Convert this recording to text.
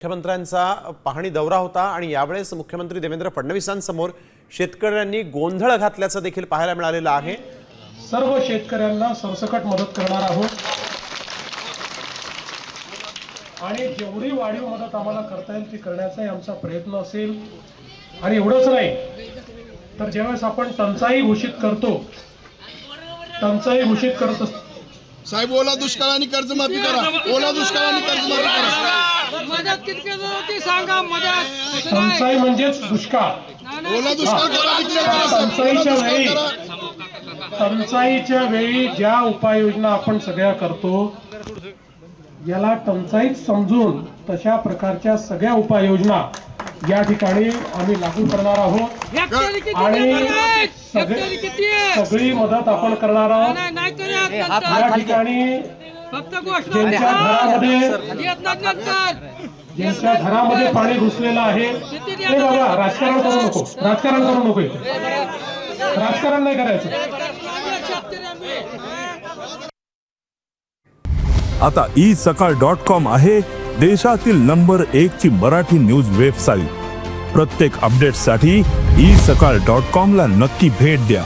मुख्यमंत्र्यांचा पाहणी दौरा होता आणि यावेळेस मुख्यमंत्री देवेंद्र फडणवीसांसमोर शेतकऱ्यांनी गोंधळ घातल्याचं देखील पाहायला मिळालेलं आहे। सर्व शेतकऱ्यांना सरसकट मदत करणार आहोत आणि जेवढी वाढीव मदत आम्हाला करता येईल ती करण्याचा आमचा प्रयत्न असेल। आणि एवढंच नाही तर ज्यावेळेस आपण टंचाई घोषित करतो, टंचाई घोषित करत असतो साहेब, ओला दुष्काळ आणि कर्जमाफी करा, ओला दुष्काळ आणि कर्जमाफी करा। मदत किती होती सांगा, मदत टंचाई म्हणजेच दुष्काळ। ओला दुष्काळ टंचाईच्या वेळी ज्या उपाययोजना आपण सगळ्या करतो याला टंचाईच समजून तशा प्रकारच्या सगळ्या उपाययोजना या ठिकाणी आम्ही लागू करणार आहोत आणि सगळी मदत आपण करणार आहोत। या ठिकाणी ज्यांच्या घरामध्ये पाणी घुसलेलं आहे ते बाबा राजकारण करू नको, राजकारण करू नको, राजकारण नाही करायचं। आता isakal.com आहे देशातील नंबर 1 ची मराठी न्यूज वेबसाईट। प्रत्येक अपडेटसाठी isakal.com ला नक्की भेट द्या।